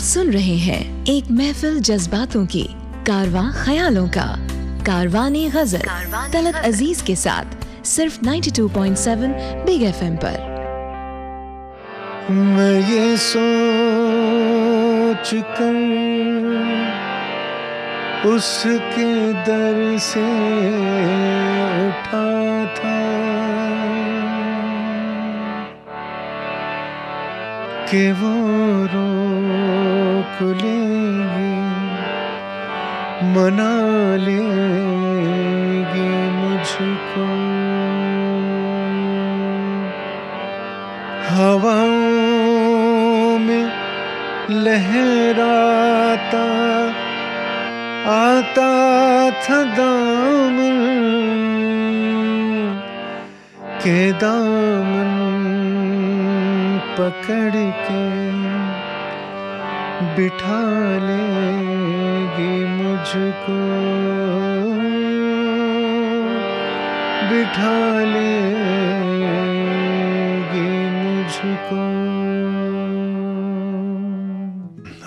सुन रहे हैं एक महफिल जज्बातों की, कारवां ख्यालों का, कारवाने गजल तलत अजीज के साथ सिर्फ 92.7 बिग FM पर। मैं ये सोच कर उसके दर से उठा था कि वो रोक लेगी, मना लेगी मुझको। हवाओं में लहराता आता था दामन के दामन पकड़ के बिठा लेगी मुझको, बिठा लेगी मुझको।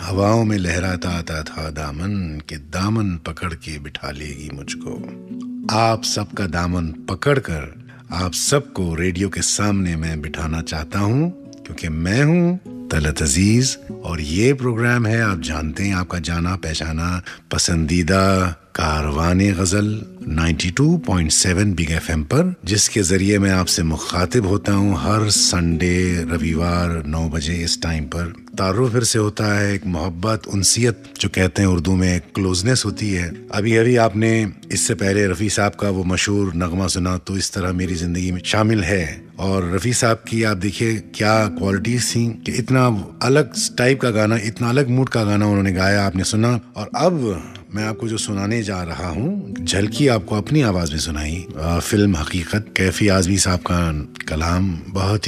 हवाओं में लहराता आता था दामन के दामन पकड़ के बिठा लेगी मुझको। आप सबका दामन पकड़कर आप सबको रेडियो के सामने मैं बिठाना चाहता हूं, क्योंकि मैं हूं तलत अजीज और ये प्रोग्राम है, आप जानते हैं, आपका जाना पहचाना पसंदीदा कारवाने गजल 92.7 बिग FM पर, जिसके जरिए मैं आपसे मुखातिब होता हूँ हर संडे रविवार 9 बजे इस टाइम पर। तारुफ फिर से होता है, एक मोहब्बत उनसियत जो कहते हैं उर्दू में, क्लोजनेस होती है। अभी अभी आपने इससे पहले रफ़ी साहब का वो मशहूर नगमा सुना, तो इस तरह मेरी जिंदगी में शामिल है। और रफ़ी साहब की आप देखिए क्या क्वालिटीज थी कि इतना अलग टाइप का गाना, इतना अलग मूड का गाना उन्होंने गाया, आपने सुना। और अब मैं आपको जो सुनाने जा रहा हूँ, झलकी आपको अपनी आवाज में सुनाई, फिल्म हकीकत, कैफी आजमी साहब का कलाम, बहुत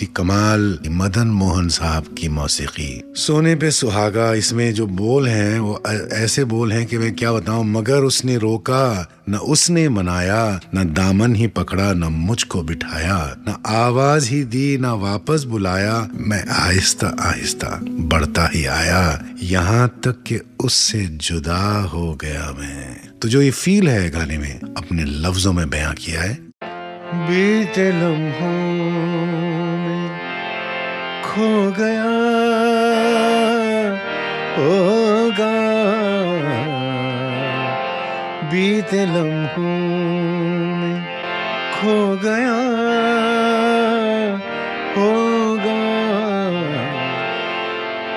ही कमाल, मदन मोहन साहब की मौसीकी, सोने पे सुहागा। इसमें जो बोल हैं वो ऐसे बोल हैं कि मैं क्या बताऊं। मगर उसने रोका न उसने मनाया, न दामन ही पकड़ा न मुझको बिठाया, न आवाज ही दी न वापस बुलाया, मैं आहिस्ता आहिस्ता बढ़ता ही आया, यहाँ तक कि उससे जुदा हो गया मैं। तो जो ये फील है गाने में अपने लफ्जों में बयां किया है। बीते लम्हों में खो गया होगा, बीते लम्हों में खो गया होगा,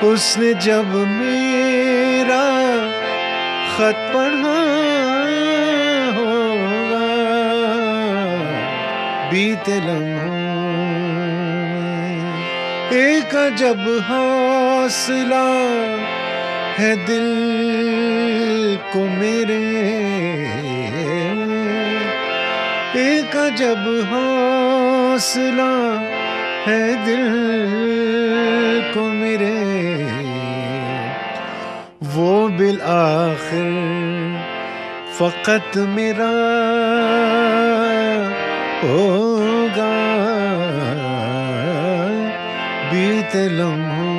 उसने जब मेरा खत पढ़ा होगा, बीते लम्हों में एक अजब हौसला है दिल को मेरे, एक अजब हौसला है दिल को मेरे, वो बिल आखिर फकत मेरा होगा, बीते लम्हों।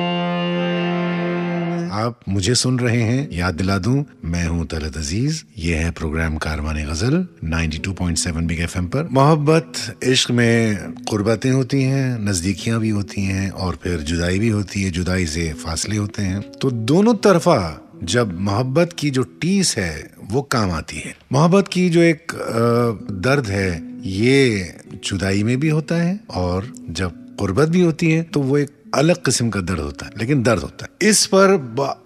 आप मुझे सुन रहे हैं, याद दिला दूं, मैं हूं तलत अजीज। ये है प्रोग्राम कारवाने गजल 92.7 बिग FM पर। मोहब्बत, इश्क में कुर्बतें होती हैं, नजदीकियां भी होती हैं और फिर जुदाई भी होती है, जुदाई से फासले होते हैं। तो दोनों तरफा जब मोहब्बत की जो टीस है वो काम आती है। मोहब्बत की जो एक दर्द है ये जुदाई में भी होता है, और जब कुर्बत भी होती है तो वो एक अलग किस्म का दर्द होता है, लेकिन दर्द होता है। इस पर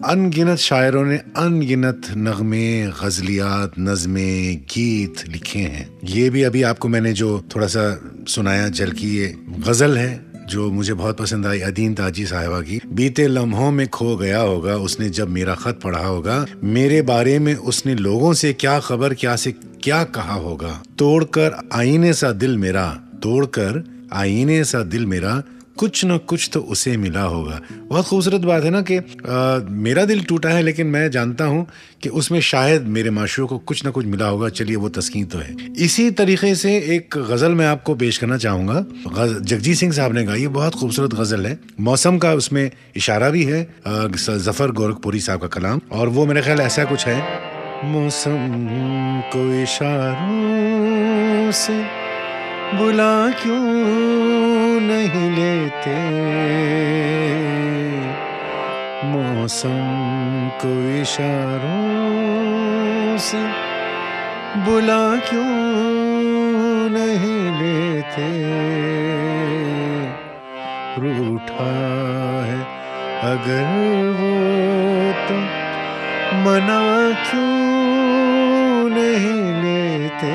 अनगिनत शायरों ने अनगिनत नगमे, गजलियात, नज़में, गीत लिखे हैं। ये भी अभी आपको मैंने जो थोड़ा सा सुनाया झलकी, ये गजल है जो मुझे बहुत पसंद आई, अदीन ताजी साहिबा की। बीते लम्हों में खो गया होगा, उसने जब मेरा खत पढ़ा होगा, मेरे बारे में उसने लोगों से क्या खबर, क्या से क्या कहा होगा, तोड़कर आईने सा दिल मेरा, तोड़कर आईने सा दिल मेरा, कुछ न कुछ तो उसे मिला होगा। बहुत खूबसूरत बात है ना कि मेरा दिल टूटा है लेकिन मैं जानता हूँ कि उसमें शायद मेरे माशूक को कुछ न कुछ मिला होगा। चलिए वो तस्कीन तो है। इसी तरीके से एक गज़ल मैं आपको पेश करना चाहूँगा, जगजीत सिंह साहब ने गाई, बहुत खूबसूरत गज़ल है। मौसम का उसमें इशारा भी है, जफ़र गोरखपुरी साहब का कलाम, और वो मेरे ख्याल ऐसा कुछ है। मौसम को इशारों से बुला क्यों नहीं लेते, मौसम को इशारों से बुला क्यों नहीं लेते, रूठा है अगर वो तो मना क्यों नहीं लेते।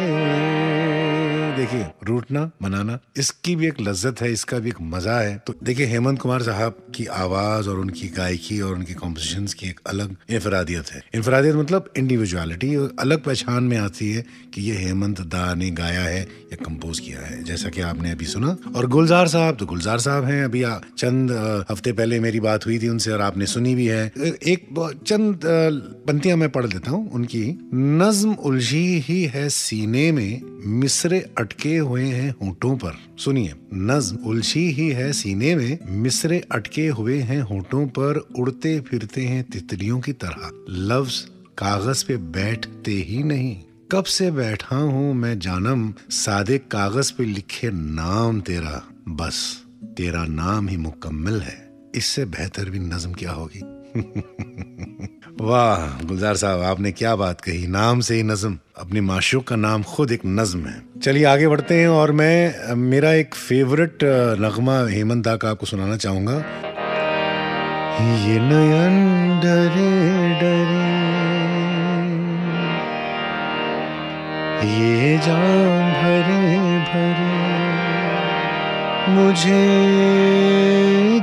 देखिए, रूठना, मनाना, इसकी भी एक लज्जत है, इसका भी एक मजा है। तो देखिए, हेमंत कुमार साहब की आवाज और उनकी गायकी और उनकी कॉम्पोजिशंस की एक अलग इंफरादियत है। इंफरादियत मतलब इंडिविजुअलिटी, अलग पहचान में आती है कि ये हेमंत दा ने गाया है या कंपोज किया है, जैसा कि आपने अभी सुना। और गुलजार साहब तो गुलजार साहब हैं। अभी चंद हफ्ते पहले मेरी बात हुई थी उनसे और आपने सुनी भी है। एक चंद पंक्तियां मैं पढ़ देता हूँ उनकी। नज्म उलझी ही है सीने में, मिसरे अटके हुए हैं होंठों पर। सुनिए, नज्म उलझी ही है सीने में, मिसरे अटके हुए हैं होंठों पर, उड़ते फिरते हैं तितलियों की तरह, लफ्ज कागज पे बैठते ही नहीं। कब से बैठा हूँ मैं जानम, सादे कागज पे लिखे नाम तेरा, बस तेरा नाम ही मुकम्मल है, इससे बेहतर भी नज्म क्या होगी। वाह गुलजार साहब, आपने क्या बात कही। नाम से ही नज्म, अपने माशूक का नाम खुद एक नज्म है। चलिए आगे बढ़ते हैं और मैं मेरा एक फेवरेट नगमा हेमंत दा का आपको सुनाना चाहूंगा। ये नयन डरे डरे, ये जान भरे भरे, मुझे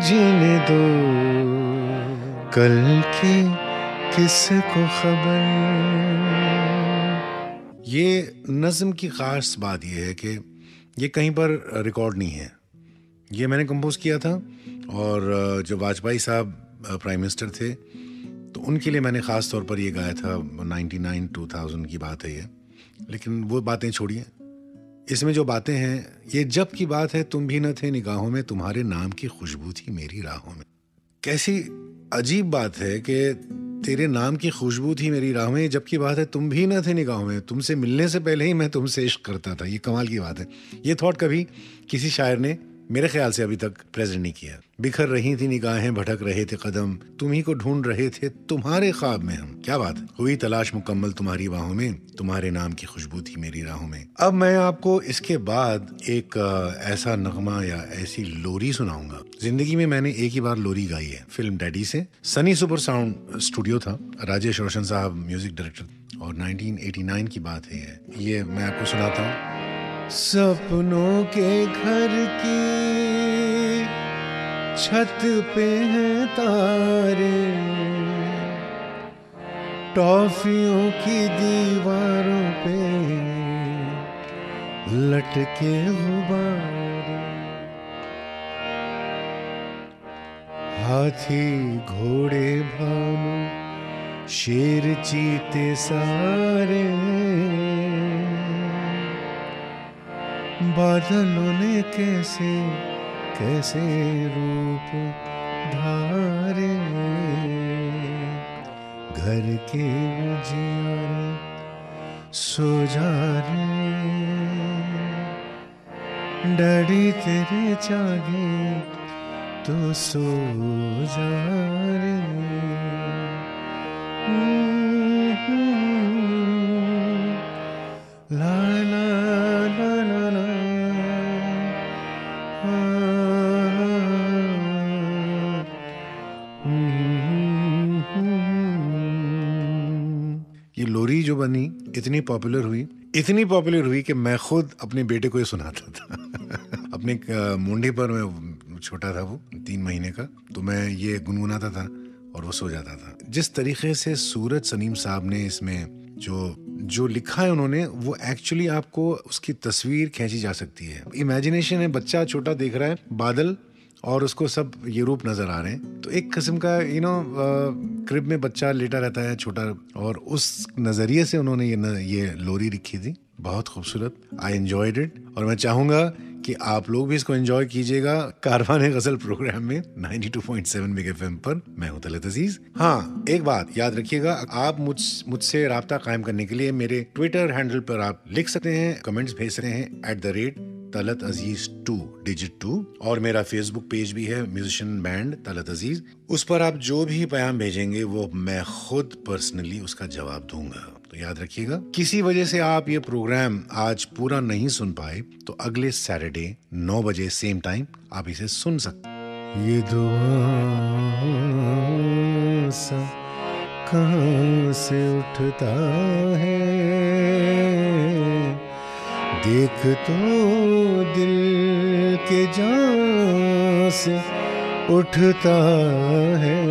जीने दो, कल की किसको खबर। ये नज्म की खास बात यह है कि ये कहीं पर रिकॉर्ड नहीं है। ये मैंने कंपोज किया था और जो वाजपेयी साहब प्राइम मिनिस्टर थे तो उनके लिए मैंने ख़ास तौर पर ये गाया था। 99-2000 की बात है ये। लेकिन वो बातें छोड़िए, इसमें जो बातें हैं, ये जब की बात है तुम भी न थे निगाहों में, तुम्हारे नाम की खुशबू थी मेरी राहों में। कैसी अजीब बात है कि तेरे नाम की खुशबू थी मेरी राहों में, जबकि बात है तुम भी न थे निगाहों में, तुमसे मिलने से पहले ही मैं तुमसे इश्क करता था। ये कमाल की बात है। ये थॉट कभी किसी शायर ने मेरे ख्याल से अभी तक प्रेजेंट नहीं किया। बिखर रही थी निगाहें, भटक रहे थे कदम, तुम्ही को ढूंढ रहे थे तुम्हारे ख्वाब में हम। क्या बात है। हुई तलाश मुकम्मल तुम्हारी बाहों में, तुम्हारे नाम की खुशबू थी मेरी राहों में। अब मैं आपको इसके बाद एक ऐसा नगमा या ऐसी लोरी सुनाऊंगा। जिंदगी में मैंने एक ही बार लोरी गाई है, फिल्म डैडी से। सनी सुपर साउंड स्टूडियो था, राजेश रोशन साहब म्यूजिक डायरेक्टर, और 1989 की बात है ये मैं आपको सुनाता हूँ। सपनों के घर की छत पे हैं तारे, टॉफियों की दीवारों पे लटके गुब्बारे, हाथी घोड़े भालू शेर चीते सारे, बादलों ने कैसे कैसे रूप धारे, घर के उजियारे सो जा रे, डैडी तेरे जागे तो सो जा रे। ला ला ला ला ला। ये लोरी जो बनी इतनी पॉपुलर हुई कि मैं खुद अपने बेटे को ही सुनाता था। अपने मुंडे पर, मैं छोटा था वो 3 महीने का, तो मैं ये गुनगुनाता था और वो सो जाता था। जिस तरीके से सूरज सलीम साहब ने इसमें जो लिखा है उन्होंने, वो एक्चुअली आपको उसकी तस्वीर खींची जा सकती है। इमेजिनेशन है, बच्चा छोटा देख रहा है बादल और उसको सब यूरोप नजर आ रहे हैं, तो एक किस्म का क्रिब में बच्चा लेटा रहता है छोटा, और उस नजरिए से उन्होंने ये लोरी लिखी थी, बहुत खूबसूरत। आई एंजॉयड इट, और मैं चाहूंगा कि आप लोग भी इसको एंजॉय कीजिएगा कारवाने गजल प्रोग्राम में 92.7 बिग एफएम पर। मैं हूं तलत अजीज। हाँ, एक बात याद रखिएगा, आप मुझसे राब्ता कायम करने के लिए मेरे ट्विटर हैंडल पर आप लिख सकते हैं, कमेंट्स भेज सकते हैं @तलत अजीज 2 डिजिट 2, और मेरा फेसबुक पेज भी है म्यूजिशियन बैंड तलत अजीज। उस पर आप जो भी पैगाम भेजेंगे वो मैं खुद पर्सनली उसका जवाब दूंगा। तो याद रखिएगा, किसी वजह से आप ये प्रोग्राम आज पूरा नहीं सुन पाए तो अगले सैटरडे 9 बजे सेम टाइम आप इसे सुन सकते। ये दुआ सा कहाँ से उठता है, देख तो दिल के जान से उठता है।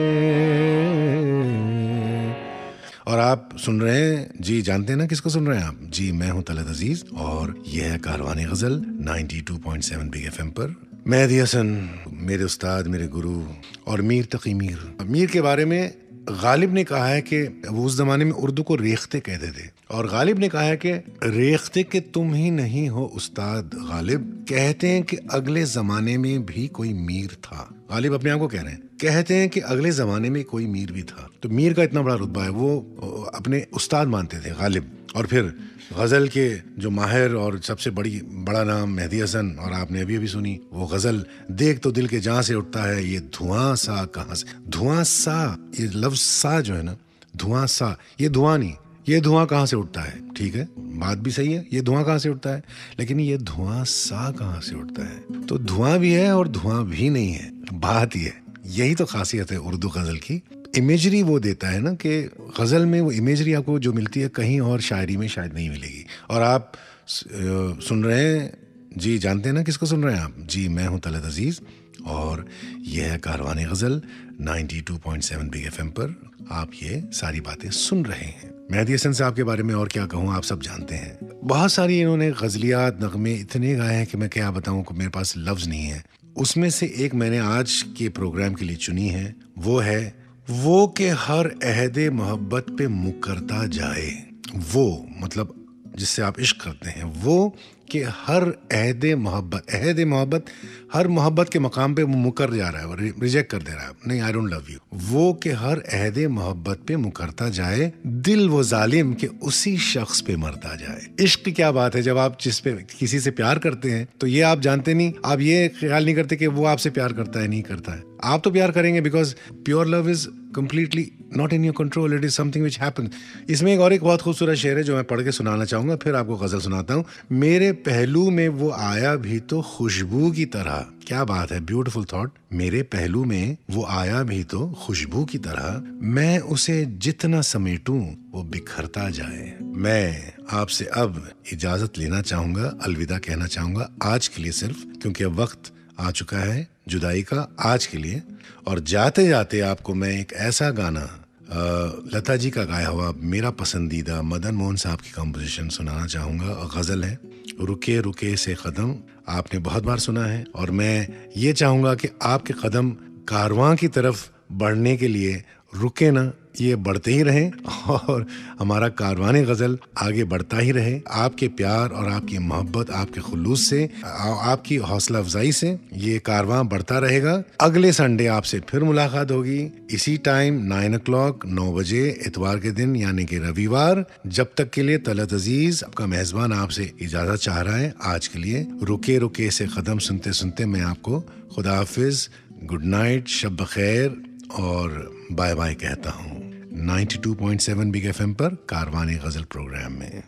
और आप सुन रहे हैं, जी जानते हैं ना किसको सुन रहे हैं आप? जी मैं हूं तलत अजीज, और यह है कारवानी गजल 92.7 बिग एफएम पर। मेहदी हसन मेरे उस्ताद, मेरे गुरु, और मीर तकी मीर के बारे में गालिब ने कहा है कि वो उस जमाने में उर्दू को रेख्ते कहते थे, और गालिब ने कहा है कि रेख्ते के तुम ही नहीं हो उस्ताद गालिब, कहते हैं कि अगले जमाने में भी कोई मीर था। गालिब अपने आप को कह रहे हैं, कहते हैं कि अगले जमाने में कोई मीर भी था। तो मीर का इतना बड़ा रुतबा है, वो अपने उस्ताद मानते थे गालिब। और फिर गजल के जो माहिर और सबसे बड़ा नाम मेहदी हसन, और आपने अभी सुनी वो गजल, देख तो दिल के जहां से उठता है, ये धुआं सा कहां से। धुआं सा, ये लफ्ज सा जो है ना, धुआं सा, ये धुआं नहीं, ये धुआं कहां से उठता है? ठीक है, बात भी सही है, ये धुआं कहां से उठता है, लेकिन ये धुआं सा कहां से उठता है? तो धुआं भी है और धुआं भी नहीं है, बात ये है। यही तो खासियत है उर्दू गजल की। इमेजरी वो देता है ना, कि गजल में वो इमेजरी आपको जो मिलती है कहीं और शायरी में शायद नहीं मिलेगी। और आप सुन रहे हैं, जी जानते हैं ना किसको सुन रहे हैं आप? जी मैं हूं तलत अजीज, और यह है कारवानी गजल 92.7 बिग एफएम पर। आप ये सारी बातें सुन रहे हैं। मेहदी हसन साहब के बारे में और क्या कहूँ, आप सब जानते हैं। बहुत सारी इन्होंने गजलियात, नगमे इतने गाए हैं कि मैं क्या बताऊँ, मेरे पास लफ्ज नहीं है। उसमें से एक मैंने आज के प्रोग्राम के लिए चुनी है, वो है वो के हर अहदे मोहब्बत पे मुकरता जाए। वो मतलब जिससे आप इश्क करते हैं, वो कि हर अहदे मोहब्बत हर मोहब्बत के मकाम पे वो मुकर जा रहा है, रिजेक्ट कर दे रहा है, नहीं आई डोंट लव यू। वो कि हर अहदे मोहब्बत पे मुकरता जाए, दिल वो जालिम के उसी शख्स पे मरता जाए। इश्क की क्या बात है, जब आप किसी से प्यार करते हैं तो ये आप जानते नहीं, आप ये ख्याल नहीं करते कि वो आपसे प्यार करता है नहीं करता है। आप तो प्यार करेंगे because pure love is completely not in your control, it is something which happens। इसमें एक बहुत खूबसूरत शेर है जो मैं पढ़ के सुनाना चाहूंगा, फिर आपको गजल सुनाता हूँ। मेरे पहलू में वो आया भी तो खुशबू की तरह। क्या बात है, ब्यूटीफुल थॉट। मेरे पहलू में वो आया भी तो खुशबू की तरह, मैं उसे जितना समेटूं वो बिखरता जाए। मैं आपसे अब इजाजत लेना चाहूंगा, अलविदा कहना चाहूंगा आज के लिए सिर्फ, क्योंकि अब वक्त आ चुका है जुदाई का आज के लिए। और जाते जाते आपको मैं एक ऐसा गाना लता जी का गाया हुआ मेरा पसंदीदा मदन मोहन साहब की कंपोजिशन सुनाना चाहूँगा। गज़ल है रुके रुके से कदम, आपने बहुत बार सुना है, और मैं ये चाहूँगा कि आपके कदम कारवां की तरफ बढ़ने के लिए रुके ना, ये बढ़ते ही रहें और हमारा कारवाने गजल आगे बढ़ता ही रहे। आपके प्यार और आपकी मोहब्बत, आपके खुलूस से, आपकी हौसला अफजाई से ये कारवां बढ़ता रहेगा। अगले संडे आपसे फिर मुलाकात होगी इसी टाइम 9 o'clock 9 बजे इतवार के दिन यानी कि रविवार। जब तक के लिए तलत अजीज आपका मेहजबान आपसे इजाजत चाह रहा है। आज के लिए रुके रुके से कदम सुनते सुनते मैं आपको खुदा हाफिज, गुड नाइट, शब बखैर और बाय बाय कहता हूँ 92.7 बिग एफएम पर कारवानी गजल प्रोग्राम में।